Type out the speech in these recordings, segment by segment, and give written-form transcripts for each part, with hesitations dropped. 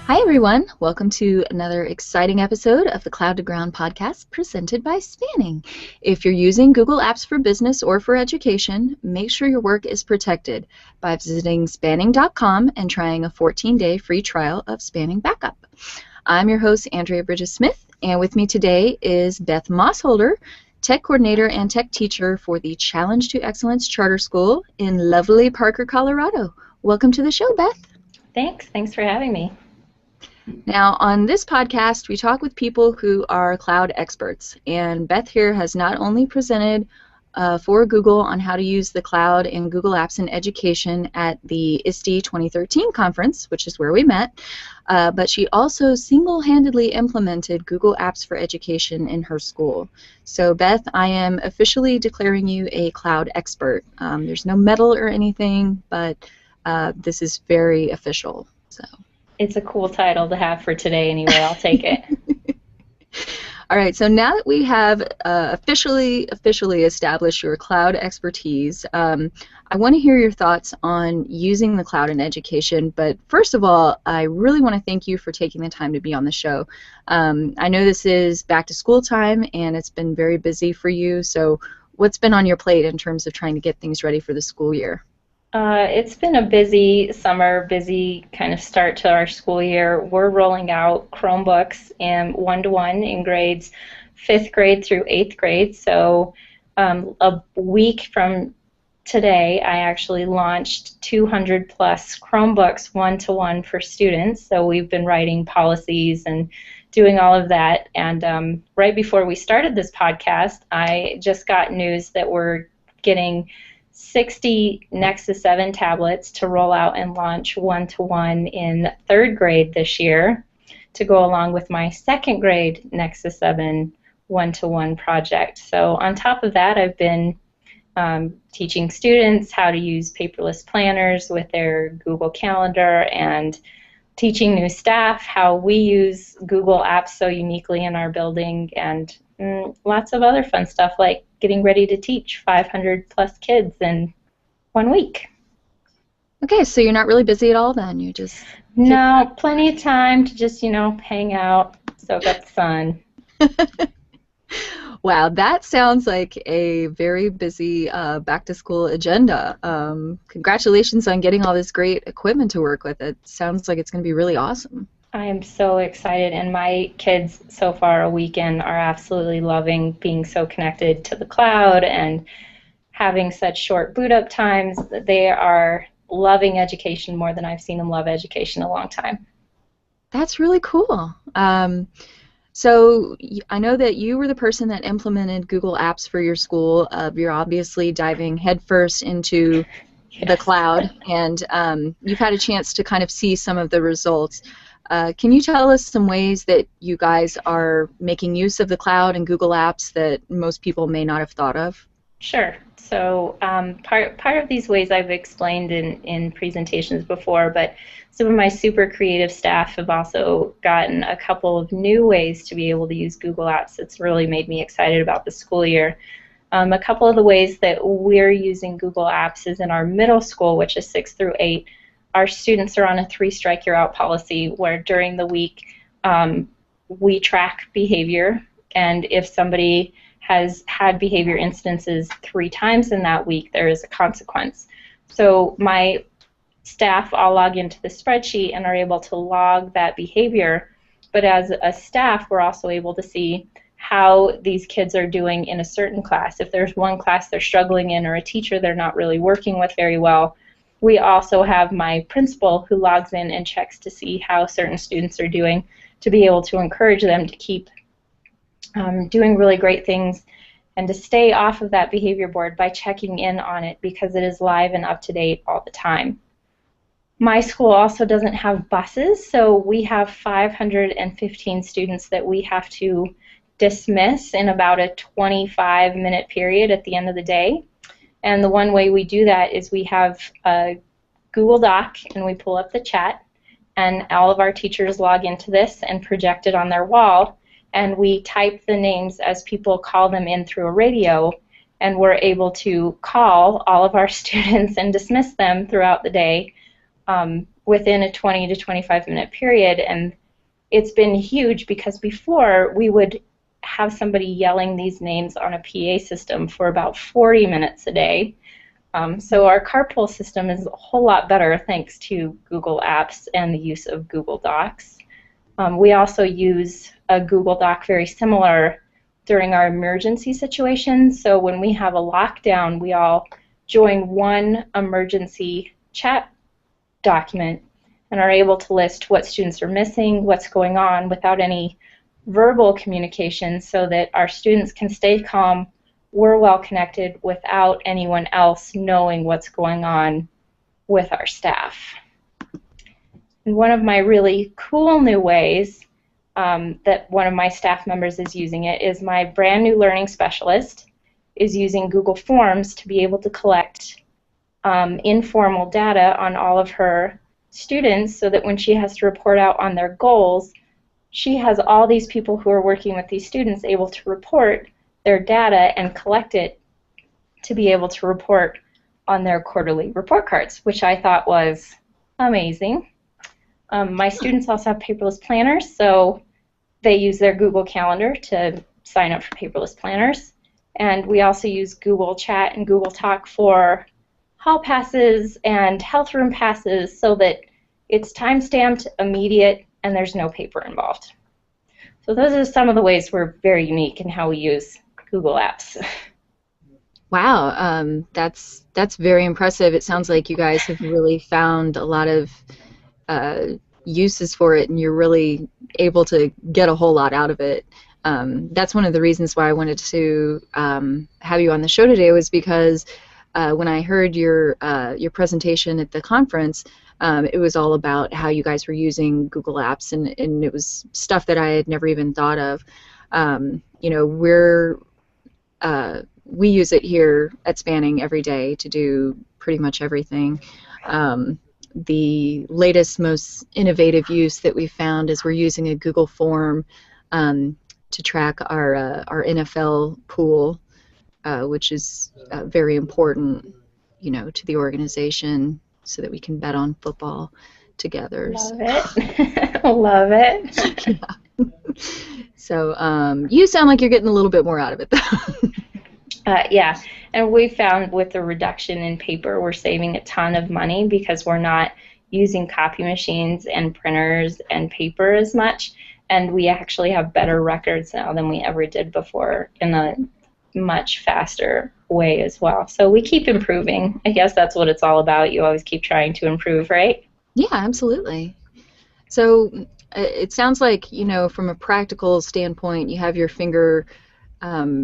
Hi, everyone. Welcome to another exciting episode of the Cloud to Ground podcast presented by Spanning. If you're using Google Apps for business or for education, make sure your work is protected by visiting spanning.com and trying a 14-day free trial of Spanning Backup. I'm your host, Andrea Bridges-Smith, and with me today is Beth Mossholder, Tech Coordinator and Tech Teacher for the Challenge to Excellence Charter School in lovely Parker, Colorado. Welcome to the show, Beth. Thanks for having me. Now, on this podcast, we talk with people who are cloud experts, and Beth here has not only presented for Google on how to use the cloud and Google Apps in education at the ISTE 2013 conference, which is where we met, but she also single-handedly implemented Google Apps for Education in her school. So, Beth, I am officially declaring you a cloud expert. There's no medal or anything, but this is very official. So. It's a cool title to have for today anyway. I'll take it. All right, so now that we have officially established your cloud expertise, I want to hear your thoughts on using the cloud in education. But first of all, I really want to thank you for taking the time to be on the show. I know this is back to school time, and it's been very busy for you. So what's been on your plate in terms of trying to get things ready for the school year? It's been a busy summer, busy kind of start to our school year. We're rolling out Chromebooks and one-to-one in grades 5th grade through 8th grade. So a week from today, I actually launched 200 plus Chromebooks one-to-one for students. So we've been writing policies and doing all of that. And right before we started this podcast, I just got news that we're getting 60 Nexus 7 tablets to roll out and launch one-to-one in 3rd grade this year to go along with my 2nd grade Nexus 7 one-to-one project. So on top of that, I've been teaching students how to use paperless planners with their Google Calendar and teaching new staff how we use Google Apps so uniquely in our building, and lots of other fun stuff like getting ready to teach 500 plus kids in 1 week. Okay, so you're not really busy at all then? You just... No, plenty of time to just, hang out, soak up the sun. Wow, that sounds like a very busy back-to-school agenda. Congratulations on getting all this great equipment to work with. It sounds like it's going to be really awesome. I am so excited, and my kids so far a weekend are absolutely loving being so connected to the cloud and having such short boot up times. They are loving education more than I've seen them love education in a long time. That's really cool. So I know that you were the person that implemented Google Apps for your school. You're obviously diving headfirst into the cloud, and you've had a chance to kind of see some of the results. Can you tell us some ways that you guys are making use of the cloud and Google Apps that most people may not have thought of? Sure. So part of these ways I've explained in presentations before, but some of my super creative staff have also gotten a couple of new ways to be able to use Google Apps that's really made me excited about the school year. A couple of the ways that we're using Google Apps is in our middle school, which is 6 through 8. Our students are on a 3-strike-you're-out policy where during the week we track behavior, and if somebody has had behavior instances 3 times in that week, there is a consequence. So my staff all log into the spreadsheet and are able to log that behavior, but as a staff we're also able to see how these kids are doing in a certain class. If there's one class they're struggling in or a teacher they're not really working with very well, we also have my principal who logs in and checks to see how certain students are doing to be able to encourage them to keep doing really great things and to stay off of that behavior board by checking in on it because it is live and up to date all the time. My school also doesn't have buses, so we have 515 students that we have to dismiss in about a 25-minute period at the end of the day. And the one way we do that is we have a Google Doc and we pull up the chat, and all of our teachers log into this and project it on their wall, and we type the names as people call them in through a radio, and we're able to call all of our students and dismiss them throughout the day within a 20 to 25-minute period. And it's been huge because before we would have somebody yelling these names on a PA system for about 40 minutes a day. So our carpool system is a whole lot better thanks to Google Apps and the use of Google Docs. We also use a Google Doc very similar during our emergency situations. So when we have a lockdown, we all join one emergency chat document and are able to list what students are missing, what's going on without any verbal communication so that our students can stay calm, we're well connected without anyone else knowing what's going on with our staff. And one of my really cool new ways that one of my staff members is using it is my brand new learning specialist is using Google Forms to be able to collect informal data on all of her students so that when she has to report out on their goals, she has all these people who are working with these students able to report their data and collect it to be able to report on their quarterly report cards, which I thought was amazing. My students also have paperless planners, so they use their Google Calendar to sign up for paperless planners. And we also use Google Chat and Google Talk for hall passes and health room passes so that it's time-stamped, immediate, and there's no paper involved. So those are some of the ways we're very unique in how we use Google Apps. Wow, that's very impressive. It sounds like you guys have really found a lot of uses for it, and you're really able to get a whole lot out of it. That's one of the reasons why I wanted to have you on the show today, was because when I heard your presentation at the conference, it was all about how you guys were using Google Apps, and it was stuff that I had never even thought of. You know, we use it here at Spanning every day to do pretty much everything. The latest, most innovative use that we found is we're using a Google form to track our NFL pool, which is very important, you know, to the organization, so that we can bet on football together. Love it. Love it. Yeah. So you sound like you're getting a little bit more out of it, though. Yeah, and we found with the reduction in paper, we're saving a ton of money because we're not using copy machines and printers and paper as much, and we actually have better records now than we ever did before in a much faster way as well. So we keep improving. I guess that's what it's all about. You always keep trying to improve, right? Yeah, absolutely. So it sounds like, you know, from a practical standpoint, you have your finger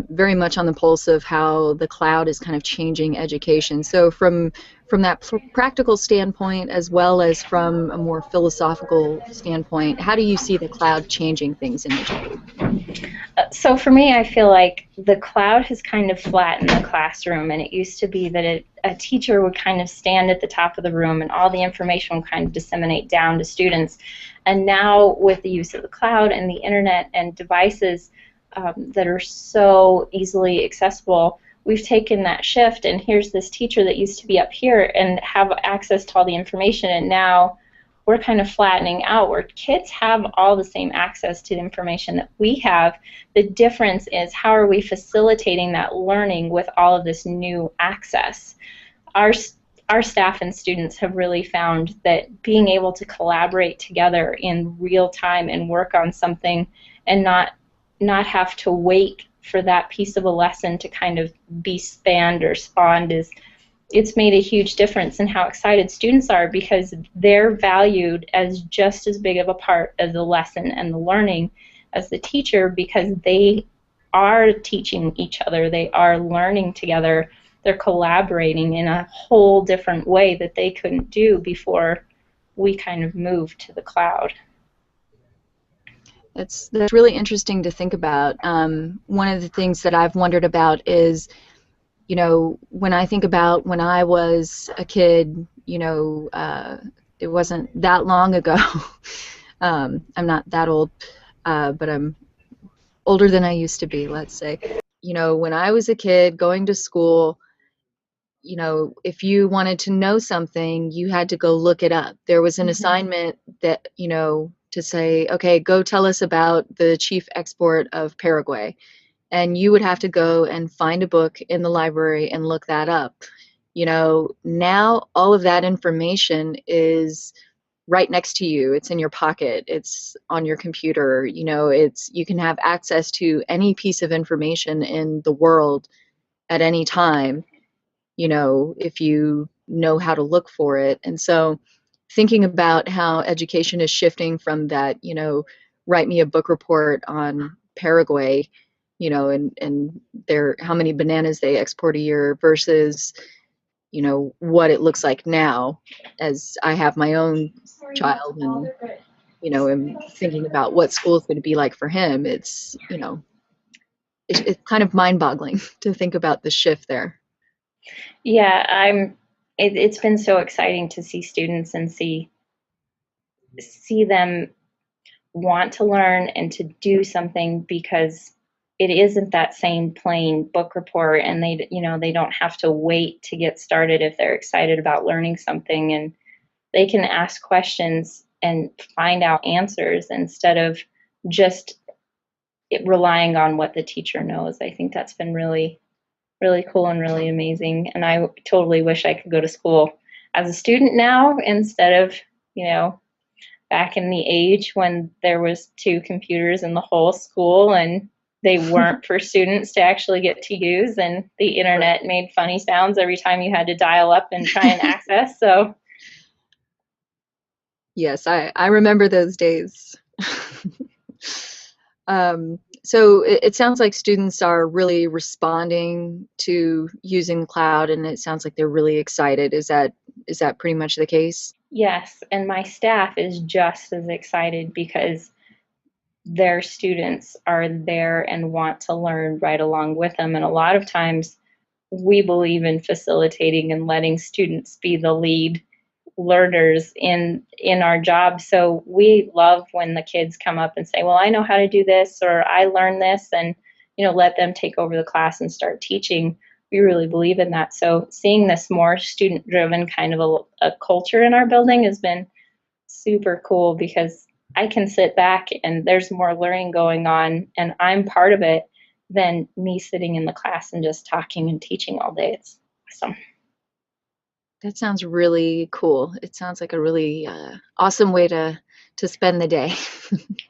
very much on the pulse of how the cloud is kind of changing education. So from that practical standpoint, as well as from a more philosophical standpoint, how do you see the cloud changing things in education? So for me, I feel like the cloud has kind of flattened the classroom, and it used to be that a teacher would kind of stand at the top of the room and all the information would kind of disseminate down to students. And now with the use of the cloud and the internet and devices that are so easily accessible, we've taken that shift, and here's this teacher that used to be up here and have access to all the information, and now we're kind of flattening out where kids have all the same access to the information that we have. The difference is how are we facilitating that learning with all of this new access. Our staff and students have really found that being able to collaborate together in real time and work on something and not have to wait for that piece of a lesson to kind of be spanned or spawned it's made a huge difference in how excited students are, because they're valued as just as big of a part of the lesson and the learning as the teacher, because they are teaching each other, they are learning together, they're collaborating in a whole different way that they couldn't do before we kind of moved to the cloud. That's really interesting to think about. One of the things that I've wondered about is, you know, when I think about when I was a kid, you know, it wasn't that long ago. I'm not that old, but I'm older than I used to be, let's say. You know, when I was a kid going to school, if you wanted to know something, you had to go look it up. There was an Mhm. assignment that, to say, okay, go tell us about the chief export of Paraguay. And you would have to go and find a book in the library and look that up. Now all of that information is right next to you. It's in your pocket. It's on your computer. You can have access to any piece of information in the world at any time, if you know how to look for it. And so thinking about how education is shifting from that, write me a book report on Paraguay, and their how many bananas they export a year versus, what it looks like now as I have my own child and, am thinking about what school is going to be like for him. It's kind of mind-boggling to think about the shift there. Yeah, it's been so exciting to see students and see them want to learn and to do something because it isn't that same plain book report, and they don't have to wait to get started if they're excited about learning something, and they can ask questions and find out answers instead of just relying on what the teacher knows. I think that's been really really cool and really amazing, and I totally wish I could go to school as a student now instead of you know back in the age when there was two computers in the whole school and they weren't for students to actually get to use, and the internet made funny sounds every time you had to dial up and try and access. So Yes, I remember those days. So it sounds like students are really responding to using cloud, and it sounds like they're really excited. Is that pretty much the case? yes, and my staff is just as excited because their students are there and want to learn right along with them, and a lot of times we believe in facilitating and letting students be the lead learners in our job. So we love when the kids come up and say, well, I know how to do this, or I learned this, and let them take over the class and start teaching. We really believe in that. So seeing this more student driven kind of a culture in our building has been super cool because I can sit back and there's more learning going on and I'm part of it than me sitting in the class and just talking and teaching all day. It's awesome. That sounds really cool. It sounds like a really awesome way to spend the day.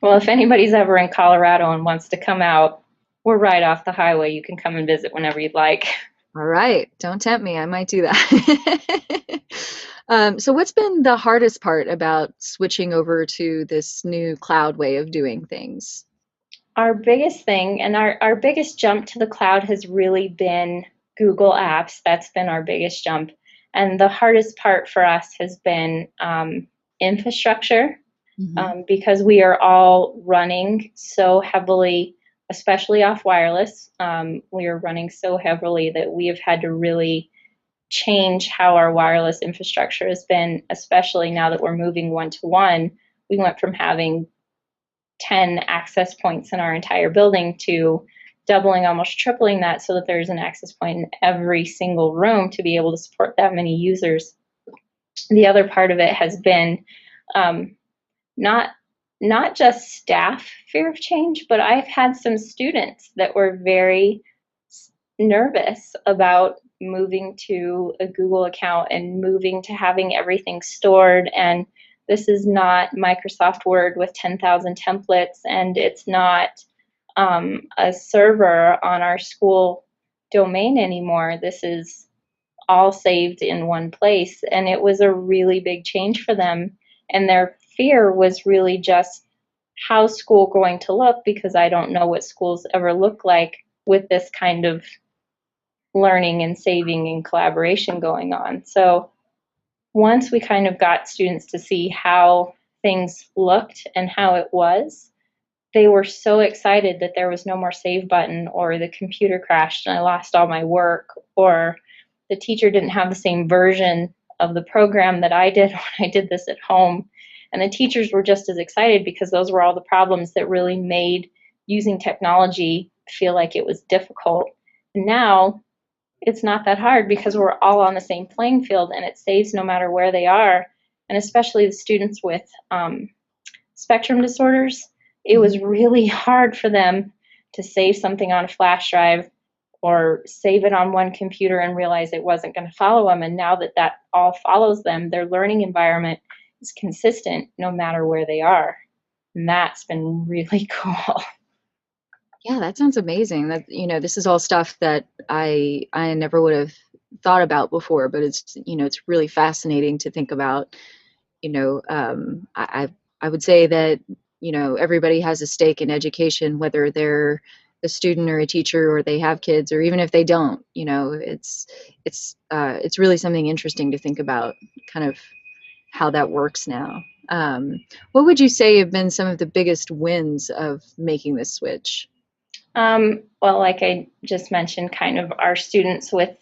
Well, if anybody's ever in Colorado and wants to come out, we're right off the highway. You can come and visit whenever you'd like. All right, don't tempt me. I might do that. So what's been the hardest part about switching over to this new cloud way of doing things? Our biggest thing and our biggest jump to the cloud has really been Google Apps. That's been our biggest jump. And the hardest part for us has been infrastructure, Hmm. because we are all running so heavily, especially off wireless. We are running so heavily that we have had to really change how our wireless infrastructure has been, especially now that we're moving one to one. We went from having 10 access points in our entire building to doubling, almost tripling that, so that there's an access point in every single room to be able to support that many users. The other part of it has been um, not not just staff fear of change, but I've had some students that were very nervous about moving to a Google account and moving to having everything stored. And this is not Microsoft Word with 10,000 templates, and it's not a server on our school domain anymore. This is all saved in one place. And it was a really big change for them. And their fear was really just, how's school going to look? Because I don't know what schools ever look like with this kind of learning and saving and collaboration going on. So once we kind of got students to see how things looked and how it was, they were so excited that there was no more save button, or the computer crashed and I lost all my work, or the teacher didn't have the same version of the program that I did when I did this at home. And the teachers were just as excited because those were all the problems that really made using technology feel like it was difficult. And now it's not that hard because we're all on the same playing field, and it saves no matter where they are. And especially the students with spectrum disorders, it was really hard for them to save something on a flash drive or save it on one computer and realize it wasn't going to follow them. And now that that all follows them, their learning environment is consistent no matter where they are. And that's been really cool. Yeah, that sounds amazing. That, this is all stuff that I never would have thought about before, but it's really fascinating to think about. I would say that, everybody has a stake in education, whether they're a student or a teacher or they have kids, or even if they don't. It's really something interesting to think about, kind of how that works now. What would you say have been some of the biggest wins of making this switch? Well, like I just mentioned, kind of our students with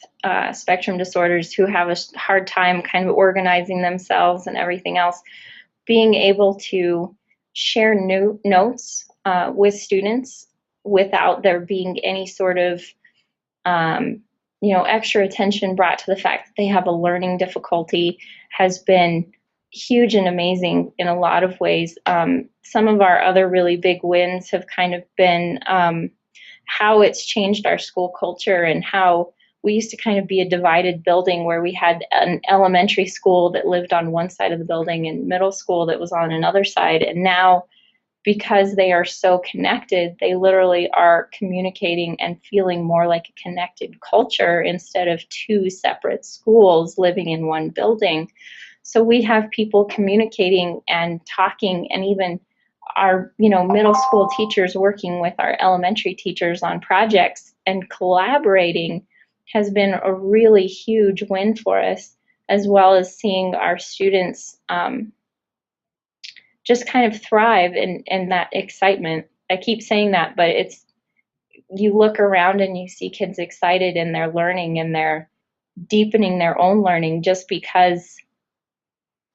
spectrum disorders who have a hard time kind of organizing themselves and everything else, being able to share new notes with students without there being any sort of extra attention brought to the fact that they have a learning difficulty has been huge and amazing in a lot of ways. Some of our other really big wins have kind of been how it's changed our school culture, and how we used to kind of be a divided building where we had an elementary school that lived on one side of the building and middle school that was on another side. And now, because they are so connected, they literally are communicating and feeling more like a connected culture instead of two separate schools living in one building. So we have people communicating and talking, and even our middle school teachers working with our elementary teachers on projects and collaborating has been a really huge win for us, as well as seeing our students just kind of thrive in that excitement. I keep saying that, but it's, you look around and you see kids excited in their learning, and they're deepening their own learning just because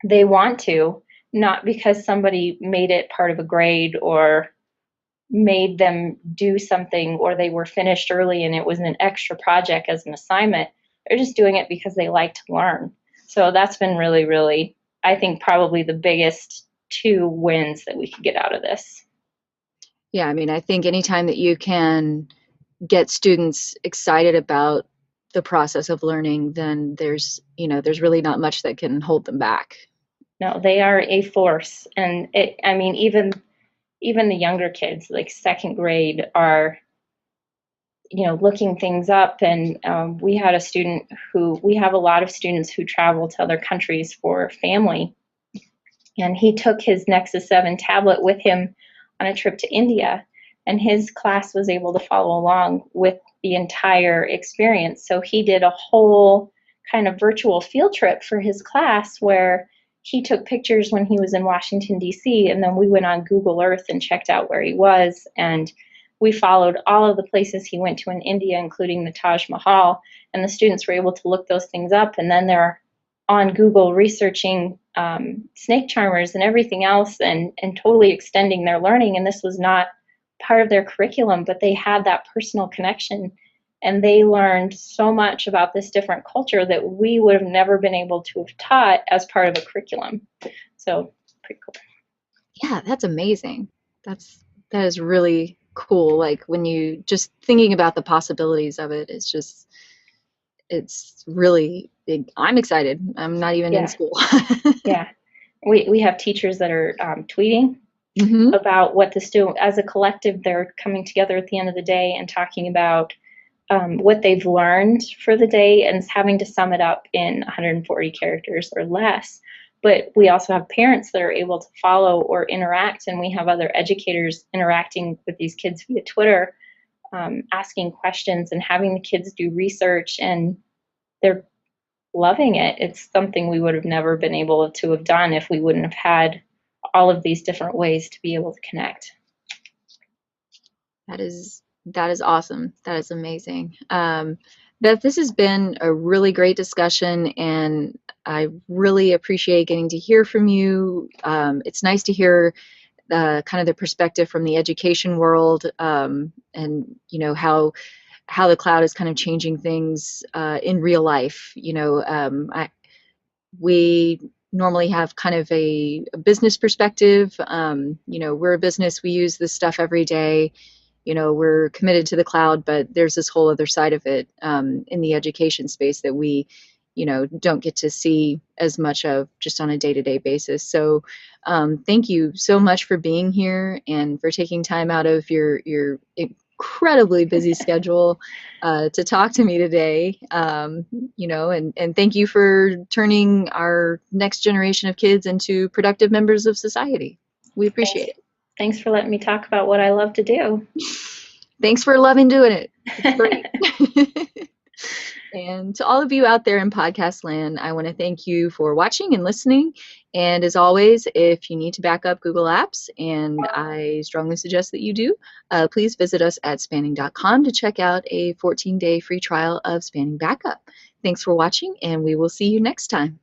they want to, not because somebody made it part of a grade or made them do something, or they were finished early and it was an extra project as an assignment. They're just doing it because they like to learn. So that's been really, really, I think, probably the biggest two wins that we could get out of this. Yeah, I mean, I think anytime that you can get students excited about the process of learning, then there's really not much that can hold them back. No, they are a force. And I mean, even the younger kids, like second grade, are looking things up. And we had a student who, we have a lot of students who travel to other countries for family, and he took his Nexus 7 tablet with him on a trip to India, and his class was able to follow along with the entire experience. So he did a whole kind of virtual field trip for his class, where he took pictures when he was in Washington, D.C., and then we went on Google Earth and checked out where he was, and we followed all of the places he went to in India, including the Taj Mahal, and the students were able to look those things up, and then they're on Google researching snake charmers and everything else, and totally extending their learning. And this was not part of their curriculum, but they had that personal connection, and they learned so much about this different culture that we would have never been able to have taught as part of a curriculum. So pretty cool. Yeah, that's amazing. That is really cool. Like, when you just thinking about the possibilities of it, it's really big. I'm excited. I'm not even in Yeah, school. yeah. We have teachers that are tweeting Hmm. about what the student, as a collective, they're coming together at the end of the day and talking about what they've learned for the day, and having to sum it up in 140 characters or less. But we also have parents that are able to follow or interact, and we have other educators interacting with these kids via Twitter, asking questions and having the kids do research, and they're loving it. It's something we would have never been able to have done if we wouldn't have had all of these different ways to be able to connect. That is awesome. That is amazing. Beth, this has been a really great discussion, and I really appreciate getting to hear from you. It's nice to hear kind of the perspective from the education world, and how how the cloud is kind of changing things in real life. We normally have kind of a business perspective. We're a business, we use this stuff every day. We're committed to the cloud, but there's this whole other side of it in the education space that we, don't get to see as much of just on a day-to-day basis. So thank you so much for being here and for taking time out of your incredibly busy schedule to talk to me today. And thank you for turning our next generation of kids into productive members of society. We Thanks. appreciate it. Thanks for letting me talk about what I love to do. Thanks for loving doing it. It's great. And to all of you out there in podcast land, I want to thank you for watching and listening. And as always, if you need to back up Google Apps, and I strongly suggest that you do, please visit us at spanning.com to check out a 14-day free trial of Spanning Backup. Thanks for watching, and we will see you next time.